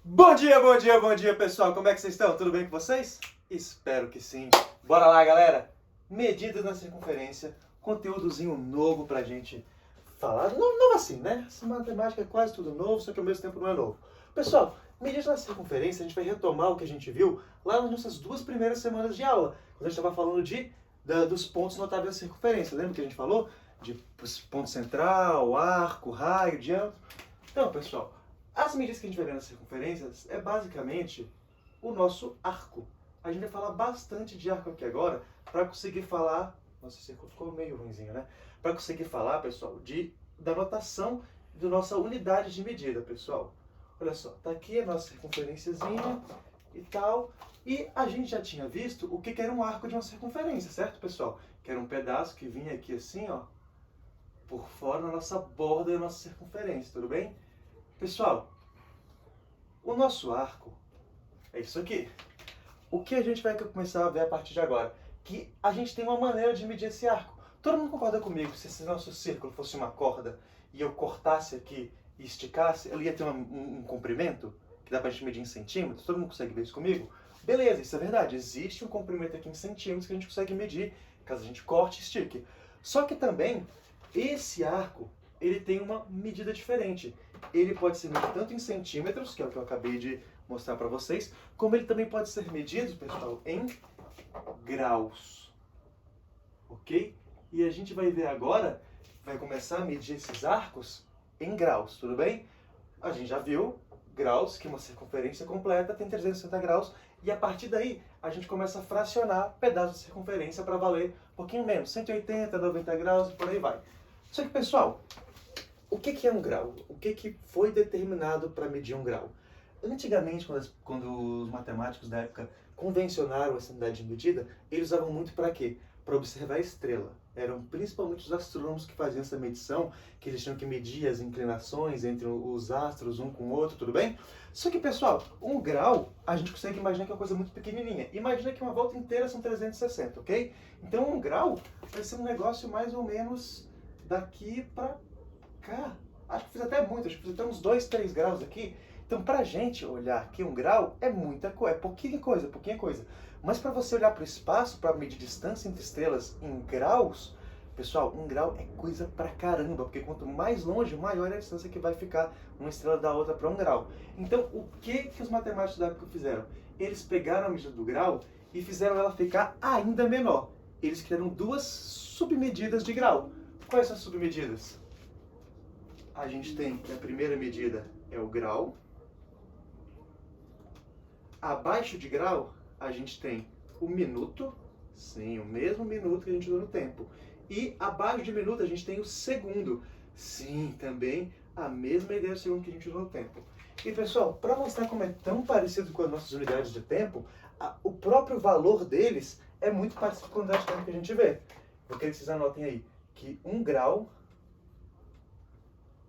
Bom dia, bom dia, bom dia, pessoal. Como é que vocês estão? Tudo bem com vocês? Espero que sim. Bora lá, galera. Medidas na circunferência, conteúdozinho novo pra gente falar. Novo assim, né? Essa matemática é quase tudo novo, só que ao mesmo tempo não é novo. Pessoal, medidas na circunferência, a gente vai retomar o que a gente viu lá nas nossas 2 primeiras semanas de aula, quando a gente estava falando dos pontos notáveis da circunferência. Lembra que a gente falou? De ponto central, arco, raio, diâmetro. Então, pessoal, as medidas que a gente vai ver nas circunferências é basicamente o nosso arco. A gente vai falar bastante de arco aqui agora para conseguir falar. Nossa, esse círculo ficou meio ruimzinho, né? Para conseguir falar, pessoal, da notação da nossa unidade de medida, pessoal. Olha só, tá aqui a nossa circunferenciazinha e tal. E a gente já tinha visto o que era um arco de uma circunferência, certo, pessoal? Que era um pedaço que vinha aqui assim, ó, por fora na nossa borda da nossa circunferência, tudo bem? Pessoal, o nosso arco é isso aqui. O que a gente vai começar a ver a partir de agora? Que a gente tem uma maneira de medir esse arco. Todo mundo concorda comigo? Se esse nosso círculo fosse uma corda e eu cortasse aqui e esticasse, ele ia ter um comprimento que dá pra gente medir em centímetros? Todo mundo consegue ver isso comigo? Beleza, isso é verdade. Existe um comprimento aqui em centímetros que a gente consegue medir caso a gente corte e estique. Só que também, esse arco, ele tem uma medida diferente. Ele pode ser medido tanto em centímetros, que é o que eu acabei de mostrar para vocês, como ele também pode ser medido, pessoal, em graus. Ok? E a gente vai ver agora, vai começar a medir esses arcos em graus, tudo bem? A gente já viu graus, que uma circunferência completa tem 360 graus, e a partir daí a gente começa a fracionar pedaços de circunferência para valer um pouquinho menos, 180, 90 graus e por aí vai. Só que, pessoal, o que é um grau? O que foi determinado para medir um grau? Antigamente, quando os matemáticos da época convencionaram essa unidade de medida, eles usavam muito para quê? Para observar a estrela. Eram principalmente os astrônomos que faziam essa medição, que eles tinham que medir as inclinações entre os astros, um com o outro, tudo bem? Só que, pessoal, um grau, a gente consegue imaginar que é uma coisa muito pequenininha. Imagina que uma volta inteira são 360, ok? Então, um grau vai ser um negócio mais ou menos daqui para cá. Acho que fiz até muito, acho que fiz até uns 2, 3 graus aqui. Então, pra gente olhar aqui um grau é muita coisa, é pouquinha coisa, pouquinha coisa. Mas para você olhar para o espaço, para medir distância entre estrelas em graus, pessoal, um grau é coisa pra caramba, porque quanto mais longe, maior é a distância que vai ficar uma estrela da outra para um grau. Então, o que os matemáticos da época fizeram? Eles pegaram a medida do grau e fizeram ela ficar ainda menor. Eles criaram duas submedidas de grau. Quais são as submedidas? A gente tem que a primeira medida é o grau. Abaixo de grau, a gente tem o minuto. Sim, o mesmo minuto que a gente usa no tempo. E abaixo de minuto, a gente tem o segundo. Sim, também a mesma ideia do segundo que a gente usa no tempo. E, pessoal, para mostrar como é tão parecido com as nossas unidades de tempo, o próprio valor deles é muito parecido com a unidade de tempo que a gente vê. Eu quero que vocês anotem aí que 1 grau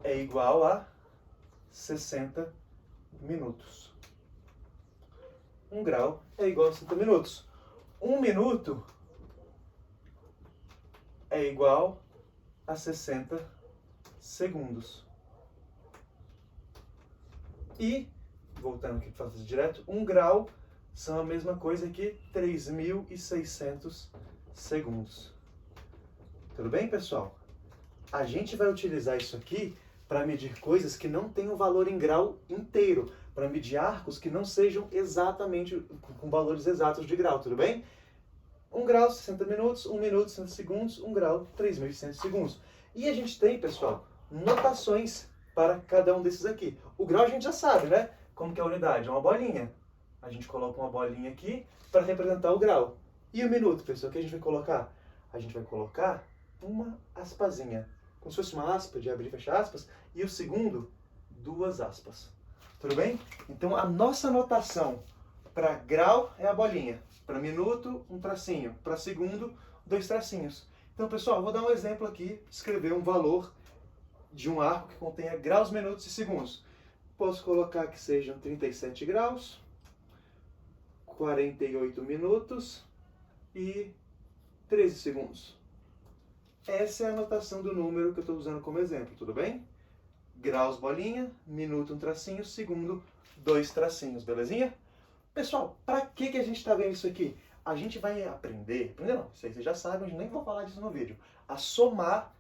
é igual a 60 minutos. 1 grau é igual a 60 minutos. 1 minuto é igual a 60 segundos. E, voltando aqui para fazer direto, 1 grau são a mesma coisa que 3.600 segundos. Tudo bem, pessoal? A gente vai utilizar isso aqui para medir coisas que não tenham valor em grau inteiro, para medir arcos que não sejam exatamente com valores exatos de grau, tudo bem? 1 grau, 60 minutos, 1 minuto, 60 segundos, 1 grau, 3.100 segundos. E a gente tem, pessoal, notações para cada um desses aqui. O grau a gente já sabe, né? Como que é a unidade? É uma bolinha. A gente coloca uma bolinha aqui para representar o grau. E o minuto, pessoal, o que a gente vai colocar? A gente vai colocar uma aspazinha, como se fosse uma aspa de abrir e fechar aspas, e o segundo, 2 aspas. Tudo bem? Então a nossa notação para grau é a bolinha, para minuto, um tracinho, para segundo, 2 tracinhos. Então, pessoal, eu vou dar um exemplo aqui, escrever um valor de um arco que contenha graus, minutos e segundos. Posso colocar que sejam 37 graus, 48 minutos e 13 segundos. Essa é a notação do número que eu estou usando como exemplo, tudo bem? graus bolinha, minuto um tracinho, segundo 2 tracinhos, belezinha? Pessoal, para que a gente está vendo isso aqui? A gente vai aprender não, isso aí vocês já sabem, eu nem vou falar disso no vídeo, a somar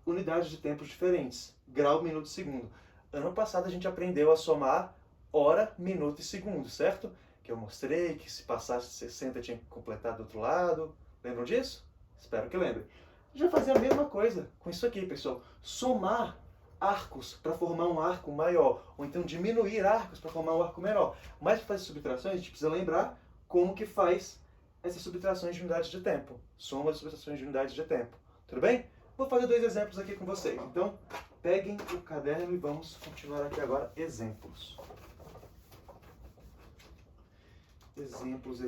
unidades de tempos diferentes, grau, minuto e segundo. Ano passado a gente aprendeu a somar hora, minuto e segundo, certo? Que eu mostrei que se passasse 60 tinha que completar do outro lado. Lembram disso? Espero que lembrem. A gente vai fazer a mesma coisa com isso aqui, pessoal. Somar arcos para formar um arco maior, ou então diminuir arcos para formar um arco menor. Mas para fazer subtrações, a gente precisa lembrar como que faz essas subtrações de unidades de tempo. Soma de subtrações de unidades de tempo. Tudo bem? Vou fazer 2 exemplos aqui com vocês. Então, peguem o caderno e vamos continuar aqui agora. Exemplos. Exemplos.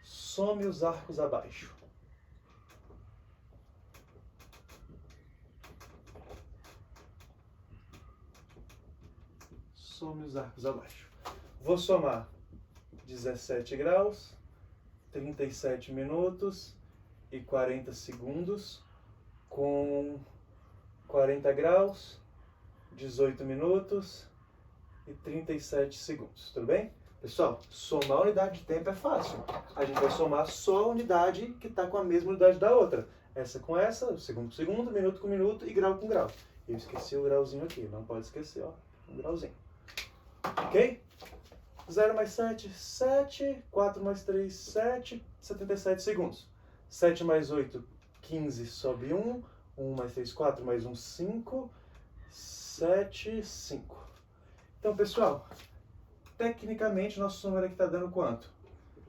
Some os arcos abaixo. Some os arcos abaixo. Vou somar 17 graus, 37 minutos e 40 segundos com 40 graus, 18 minutos e 37 segundos. Tudo bem? Pessoal, somar a unidade de tempo é fácil. A gente vai somar só a unidade que está com a mesma unidade da outra. Essa com essa, segundo com segundo, minuto com minuto e grau com grau. Eu esqueci o grauzinho aqui, não pode esquecer, ó, um grauzinho. Ok? 0 mais 7, 7. 4 mais 3, 7. 77 segundos. 7 mais 8, 15, sobe 1. 1 mais 3, 4, mais 1, 5. 7, 5. Então, pessoal, tecnicamente, nosso número aqui está dando quanto?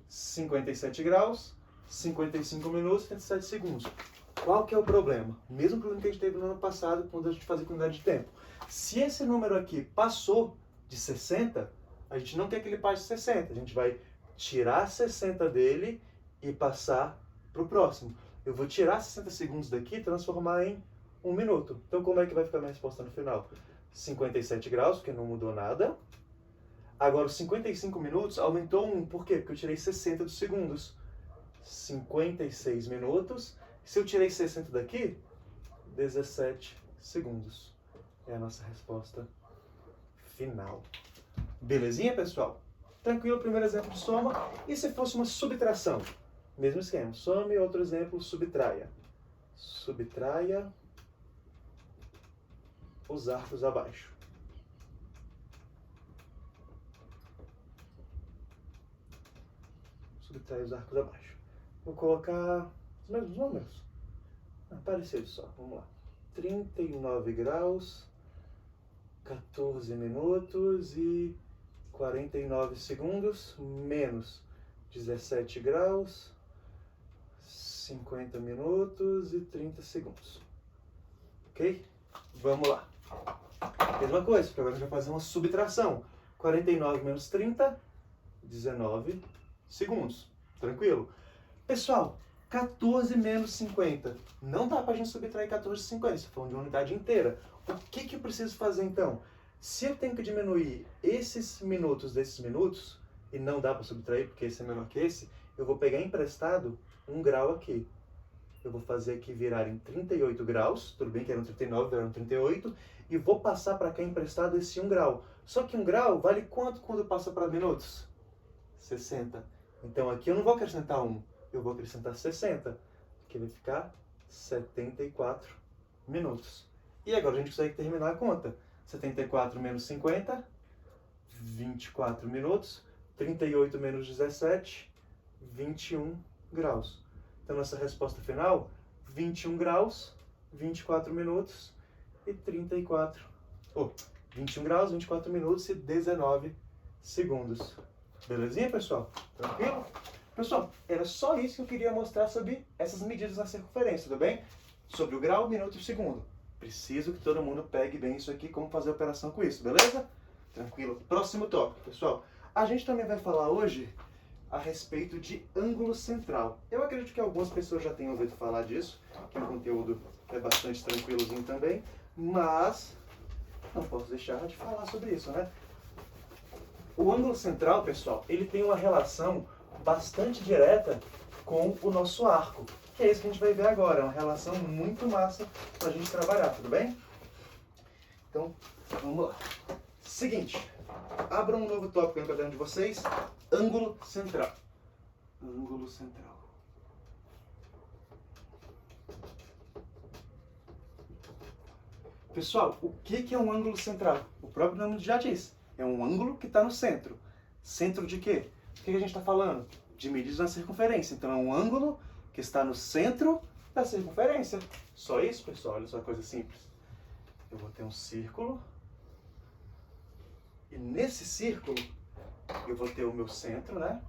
57 graus, 55 minutos e 37 segundos. Qual que é o problema? O mesmo problema que a gente teve no ano passado, quando a gente fazia com unidade de tempo. Se esse número aqui passou de 60, a gente não quer que ele passe de 60. A gente vai tirar 60 dele e passar para o próximo. Eu vou tirar 60 segundos daqui e transformar em 1 minuto. Então, como é que vai ficar a minha resposta no final? 57 graus, porque não mudou nada. Agora, os 55 minutos aumentou 1. Por quê? Porque eu tirei 60 dos segundos. 56 minutos. Se eu tirei 60 daqui, 17 segundos. É a nossa resposta final. Belezinha, pessoal? Tranquilo, primeiro exemplo de soma. E se fosse uma subtração? Mesmo esquema. Some, outro exemplo, subtraia. Subtraia os arcos abaixo. Subtraia os arcos abaixo. Vou colocar os mesmos números. Parecido só. Vamos lá. 39 graus, 14 minutos e 49 segundos, menos 17 graus, 50 minutos e 30 segundos. Ok? Vamos lá. Mesma coisa, porque agora a gente vai fazer uma subtração. 49 menos 30, 19 segundos. Tranquilo? Pessoal, 14 menos 50. Não dá pra gente subtrair 14 de 50, você tá falando de uma unidade inteira. O que eu preciso fazer então? Se eu tenho que diminuir esses minutos desses minutos, e não dá para subtrair porque esse é menor que esse, eu vou pegar emprestado 1 grau aqui. Eu vou fazer aqui virar em 38 graus, tudo bem que eram 39, viraram 38, e vou passar para cá emprestado esse 1 grau. Só que 1 grau vale quanto quando passa para minutos? 60. Então aqui eu não vou acrescentar 1, eu vou acrescentar 60, que vai ficar 74 minutos. E agora a gente consegue terminar a conta. 74 menos 50, 24 minutos. 38 menos 17, 21 graus. Então, nossa resposta final, 21 graus, 24 minutos e 21 graus, 24 minutos e 19 segundos. Belezinha, pessoal? Tranquilo? Pessoal, era só isso que eu queria mostrar sobre essas medidas na circunferência, tudo bem? Sobre o grau, minuto e segundo. Preciso que todo mundo pegue bem isso aqui, como fazer a operação com isso, beleza? Tranquilo. Próximo tópico, pessoal. A gente também vai falar hoje a respeito de ângulo central. Eu acredito que algumas pessoas já tenham ouvido falar disso, que é um conteúdo que é bastante tranquilozinho também, mas não posso deixar de falar sobre isso, né? O ângulo central, pessoal, ele tem uma relação bastante direta com o nosso arco. que é isso que a gente vai ver agora. É uma relação muito massa pra gente trabalhar, tudo bem? Então, vamos lá. Seguinte, abram um novo tópico no caderno de vocês. Ângulo central. Ângulo central. Pessoal, o que é um ângulo central? O próprio nome já diz. É um ângulo que está no centro. Centro de quê? O que a gente está falando? De medidas na circunferência. Então é um ângulo que está no centro da circunferência. Só isso, pessoal? Olha só que coisa simples. Eu vou ter um círculo. E nesse círculo, eu vou ter o meu centro, né?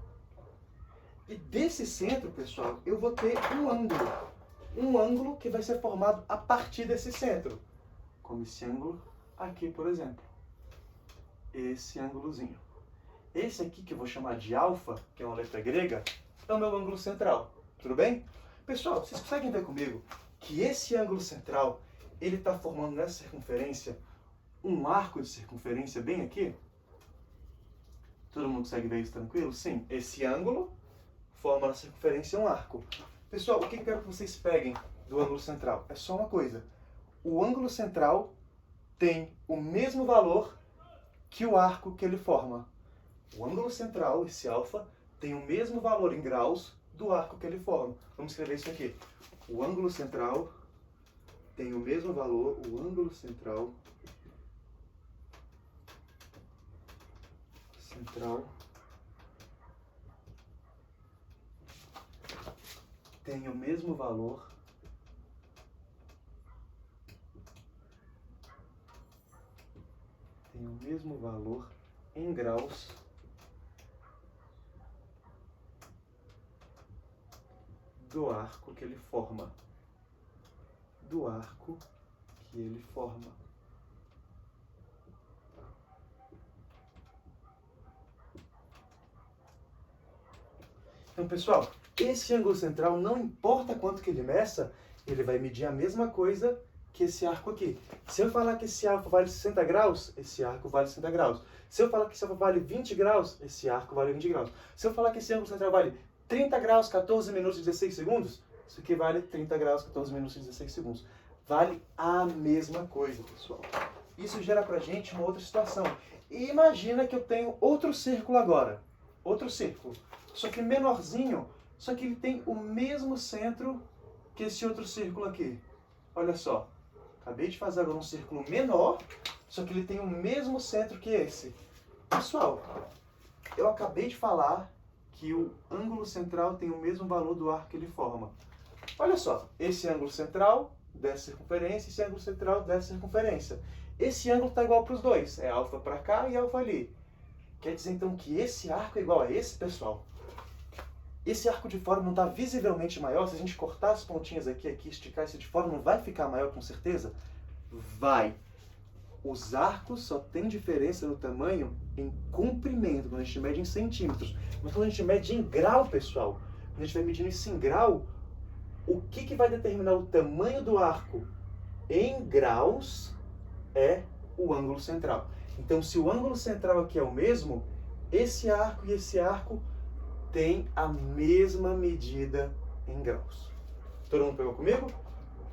E desse centro, pessoal, eu vou ter um ângulo. Um ângulo que vai ser formado a partir desse centro. Como esse ângulo aqui, por exemplo. Esse ângulozinho. Esse aqui, que eu vou chamar de alfa, que é uma letra grega, é o meu ângulo central. Tudo bem? Pessoal, vocês conseguem ver comigo que esse ângulo central, ele está formando nessa circunferência um arco de circunferência bem aqui? Todo mundo consegue ver isso tranquilo? Sim. Esse ângulo forma na circunferência um arco. Pessoal, o que eu quero que vocês peguem do ângulo central? É só uma coisa. O ângulo central tem o mesmo valor que o arco que ele forma. O ângulo central, esse alfa, tem o mesmo valor em graus do arco que ele forma. Vamos escrever isso aqui. O ângulo central tem o mesmo valor, o ângulo central tem o mesmo valor em graus do arco que ele forma. Então, pessoal, esse ângulo central, não importa quanto que ele meça, ele vai medir a mesma coisa que esse arco aqui. Se eu falar que esse arco vale 60 graus, esse arco vale 60 graus. Se eu falar que esse arco vale 20 graus, esse arco vale 20 graus. Se eu falar que esse ângulo central vale 30 graus, 14 minutos e 16 segundos, isso aqui vale 30 graus, 14 minutos e 16 segundos. Vale a mesma coisa, pessoal. Isso gera pra gente uma outra situação. E imagina que eu tenho outro círculo agora. Outro círculo. Só que menorzinho, só que ele tem o mesmo centro que esse outro círculo aqui. Olha só. Acabei de fazer agora um círculo menor, só que ele tem o mesmo centro que esse. Pessoal, eu acabei de falar que o ângulo central tem o mesmo valor do arco que ele forma. Olha só, esse ângulo central dessa circunferência, esse ângulo central dessa circunferência. Esse ângulo está igual para os dois, é alfa para cá e alfa ali. Quer dizer então que esse arco é igual a esse, pessoal? Esse arco de fora não está visivelmente maior? Se a gente cortar as pontinhas aqui, esticar esse de fora, não vai ficar maior com certeza? Vai. Os arcos só têm diferença no tamanho em comprimento, quando a gente mede em centímetros. Mas quando a gente mede em grau, pessoal, quando a gente vai medindo isso em grau, o que vai determinar o tamanho do arco em graus é o ângulo central. Então, se o ângulo central aqui é o mesmo, esse arco e esse arco têm a mesma medida em graus. Todo mundo pegou comigo?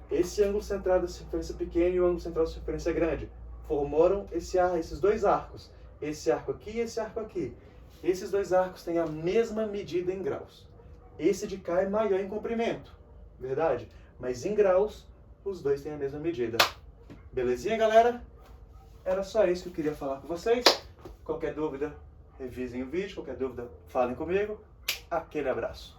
Esse ângulo central da circunferência pequena e o ângulo central da circunferência grande formaram esses dois arcos. Esse arco aqui e esse arco aqui. Esses dois arcos têm a mesma medida em graus. Esse de cá é maior em comprimento, verdade? Mas em graus, os dois têm a mesma medida. Belezinha, galera? Era só isso que eu queria falar com vocês. Qualquer dúvida, revisem o vídeo. Qualquer dúvida, falem comigo. Aquele abraço.